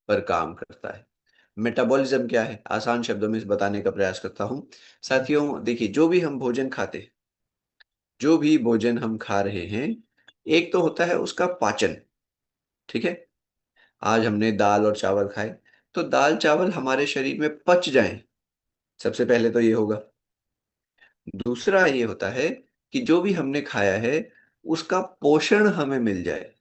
पर काम करता है। मेटाबॉलिज्म क्या है, आसान शब्दों में बताने का प्रयास करता हूँ। साथियों देखिए, जो भी भोजन हम खा रहे हैं, एक तो होता है उसका पाचन। ठीक है, आज हमने दाल और चावल खाए, तो दाल चावल हमारे शरीर में पच जाएं, सबसे पहले तो ये होगा। दूसरा ये होता है कि जो भी हमने खाया है उसका पोषण हमें मिल जाए।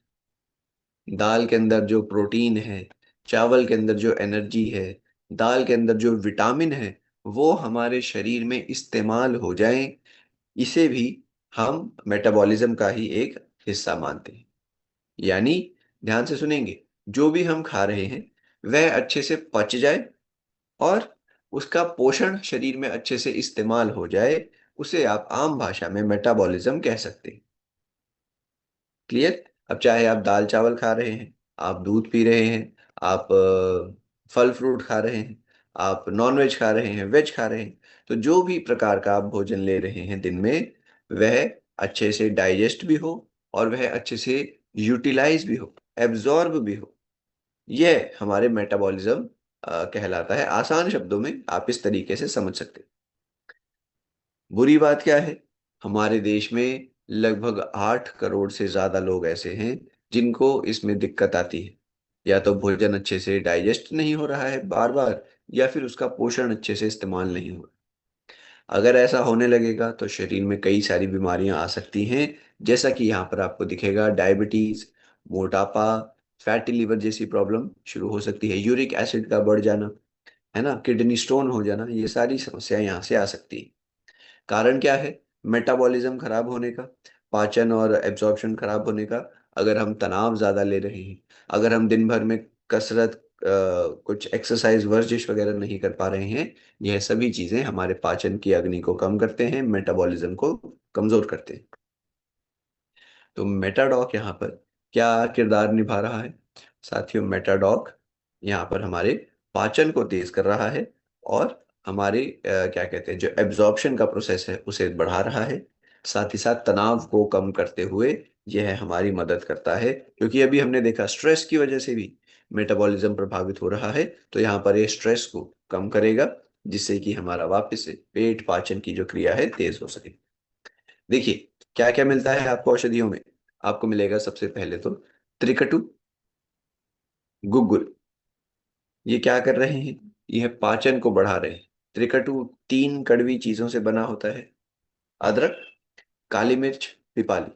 दाल के अंदर जो प्रोटीन है, चावल के अंदर जो एनर्जी है, दाल के अंदर जो विटामिन है, वो हमारे शरीर में इस्तेमाल हो जाए, इसे भी हम मेटाबॉलिज्म का ही एक हिस्सा मानते हैं। यानी ध्यान से सुनेंगे, जो भी हम खा रहे हैं वह अच्छे से पच जाए और उसका पोषण शरीर में अच्छे से इस्तेमाल हो जाए, उसे आप आम भाषा में मेटाबॉलिज्म कह सकते हैं। क्लियर? अब चाहे आप दाल चावल खा रहे हैं, आप दूध पी रहे हैं, आप फल फ्रूट खा रहे हैं, आप नॉन वेज खा रहे हैं, वेज खा रहे हैं, तो जो भी प्रकार का आप भोजन ले रहे हैं दिन में, वह अच्छे से डाइजेस्ट भी हो और वह अच्छे से यूटिलाइज भी हो, एब्जॉर्ब भी हो, यह हमारे मेटाबॉलिज्म कहलाता है। आसान शब्दों में आप इस तरीके से समझ सकते हैं। बुरी बात क्या है, हमारे देश में लगभग 8 करोड़ से ज्यादा लोग ऐसे हैं जिनको इसमें दिक्कत आती है। या तो भोजन अच्छे से डाइजेस्ट नहीं हो रहा है बार बार, या फिर उसका पोषण अच्छे से इस्तेमाल नहीं हो रहा। अगर ऐसा होने लगेगा तो शरीर में कई सारी बीमारियां आ सकती हैं, जैसा कि यहाँ पर आपको दिखेगा, डायबिटीज, मोटापा, फैटी लिवर जैसी प्रॉब्लम शुरू हो सकती है, यूरिक एसिड का बढ़ जाना, है ना, किडनी स्टोन हो जाना, ये सारी समस्याएं यहाँ से आ सकती है। कारण क्या है मेटाबॉलिज्म खराब होने का, पाचन और एब्जॉर्प्शन खराब होने का? अगर हम तनाव ज्यादा ले रहे हैं, अगर हम दिन भर में कसरत, कुछ एक्सरसाइज वर्जिश वगैरह नहीं कर पा रहे हैं, यह सभी चीजें हमारे पाचन की अग्नि को कम करते हैं, मेटाबॉलिज्म को कमजोर करते हैं। तो मेटाडॉक यहाँ पर क्या किरदार निभा रहा है? साथियों, मेटाडॉक यहाँ पर हमारे पाचन को तेज कर रहा है और हमारे क्या कहते हैं, जो एब्जॉर्प्शन का प्रोसेस है उसे बढ़ा रहा है। साथ ही साथ तनाव को कम करते हुए यह हमारी मदद करता है, क्योंकि अभी हमने देखा स्ट्रेस की वजह से भी मेटाबॉलिज्म प्रभावित हो रहा है। तो यहाँ पर ये स्ट्रेस को कम करेगा, जिससे कि हमारा वापस से पेट पाचन की जो क्रिया है तेज हो सके। देखिए, क्या क्या मिलता है आपको औषधियों में। आपको मिलेगा सबसे पहले तो त्रिकटु, गुग्गुल। ये क्या कर रहे हैं, यह पाचन को बढ़ा रहे हैं। त्रिकटु 3 कड़वी चीजों से बना होता है: अदरक, काली मिर्च, पिपाली।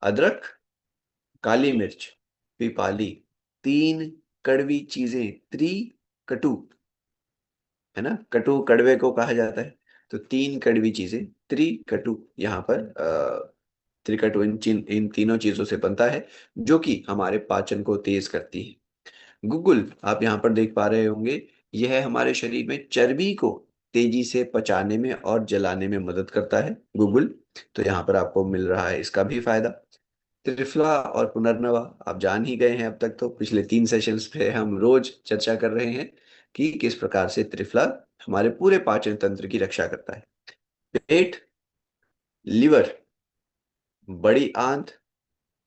अदरक, काली मिर्च, पिपाली, 3 कड़वी चीजें, त्रिकटु, है ना, कटु कड़वे को कहा जाता है। तो 3 कड़वी चीजें, त्रिकटु, यहाँ पर त्रिकटु इन तीनों चीजों से बनता है, जो कि हमारे पाचन को तेज करती है। गुगुल आप यहाँ पर देख पा रहे होंगे, यह हमारे शरीर में चर्बी को तेजी से पचाने में और जलाने में मदद करता है, गुगुल। तो यहाँ पर आपको मिल रहा है इसका भी फायदा। त्रिफला और पुनर्नवा आप जान ही गए हैं, अब तक तो पिछले 3 सेशंस पे हम रोज चर्चा कर रहे हैं कि किस प्रकार से त्रिफला हमारे पूरे पाचन तंत्र की रक्षा करता है। पेट, लिवर, बड़ी आंत,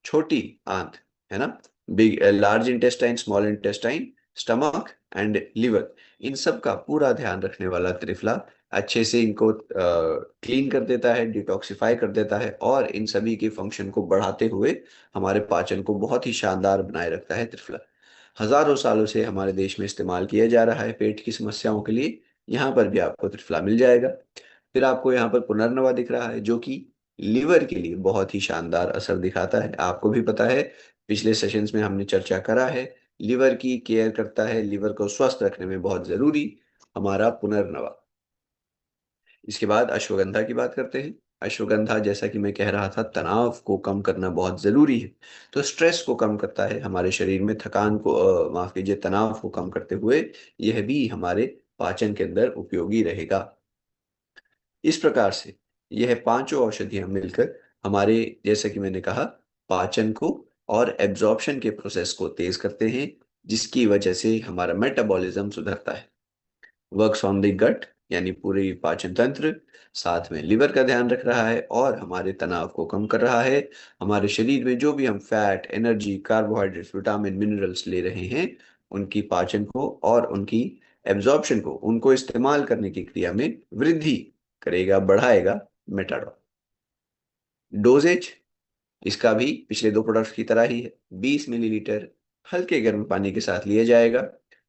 छोटी आंत, है ना, big large intestine, small intestine, stomach and liver, इन सब का पूरा ध्यान रखने वाला त्रिफला अच्छे से इनको क्लीन कर देता है, डिटॉक्सिफाई कर देता है, और इन सभी के फंक्शन को बढ़ाते हुए हमारे पाचन को बहुत ही शानदार बनाए रखता है त्रिफला। हजारों सालों से हमारे देश में इस्तेमाल किया जा रहा है पेट की समस्याओं के लिए। यहाँ पर भी आपको त्रिफला मिल जाएगा। फिर आपको यहाँ पर पुनर्नवा दिख रहा है, जो कि लीवर के लिए बहुत ही शानदार असर दिखाता है। आपको भी पता है, पिछले सेशंस में हमने चर्चा करा है, लीवर की केयर करता है, लीवर को स्वस्थ रखने में बहुत जरूरी हमारा पुनर्नवा। इसके बाद अश्वगंधा की बात करते हैं। अश्वगंधा, जैसा कि मैं कह रहा था, तनाव को कम करना बहुत जरूरी है। तो स्ट्रेस को कम करता है हमारे शरीर में, थकान को माफ कीजिए, तनाव को कम करते हुए यह भी हमारे पाचन के अंदर उपयोगी रहेगा। इस प्रकार से यह पांचों औषधियां मिलकर हमारे, जैसे कि मैंने कहा, पाचन को और एब्जॉर्प्शन के प्रोसेस को तेज करते हैं, जिसकी वजह से हमारा मेटाबॉलिज्म सुधरता है। वर्क्स ऑन द गट, यानी पूरी पाचन तंत्र, साथ में लिवर का ध्यान रख रहा है और हमारे तनाव को कम कर रहा है। हमारे शरीर में जो भी हम fat, energy, carbohydrates, vitamin, minerals ले रहे हैं, उनकी पाचन को और उनकी एब्जॉर्प्शन को, उनको इस्तेमाल करने की क्रिया में वृद्धि करेगा, बढ़ाएगा मेटाडॉन। डोजेज इसका भी पिछले दो प्रोडक्ट्स की तरह ही है, 20 मिलीलीटर हल्के गर्म पानी के साथ लिया जाएगा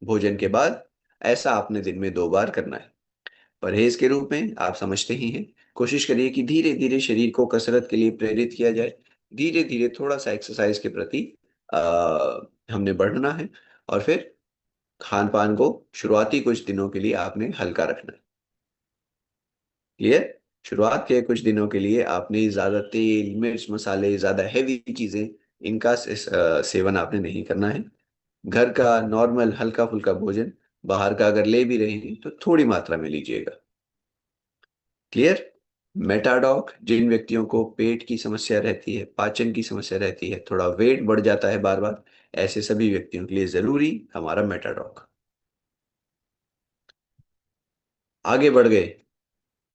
भोजन के बाद। ऐसा आपने दिन में 2 बार करना है। परहेज के रूप में आप समझते ही हैं, कोशिश करिए कि धीरे धीरे शरीर को कसरत के लिए प्रेरित किया जाए। धीरे धीरे थोड़ा सा एक्सरसाइज के प्रति हमने बढ़ना है। और फिर खान पान को शुरुआती कुछ दिनों के लिए आपने हल्का रखना है। क्लियर? शुरुआत के कुछ दिनों के लिए आपने ज्यादा तेल, मिर्च, मसाले, ज्यादा हैवी चीजें, इनका सेवन आपने नहीं करना है। घर का नॉर्मल हल्का फुल्का भोजन, बाहर का अगर ले भी रहे हैं तो थोड़ी मात्रा में लीजिएगा। क्लियर? मेटाडॉक जिन व्यक्तियों को पेट की समस्या रहती है, पाचन की समस्या रहती है, थोड़ा वेट बढ़ जाता है बार बार, ऐसे सभी व्यक्तियों के लिए जरूरी हमारा मेटाडॉक। आगे बढ़ गए।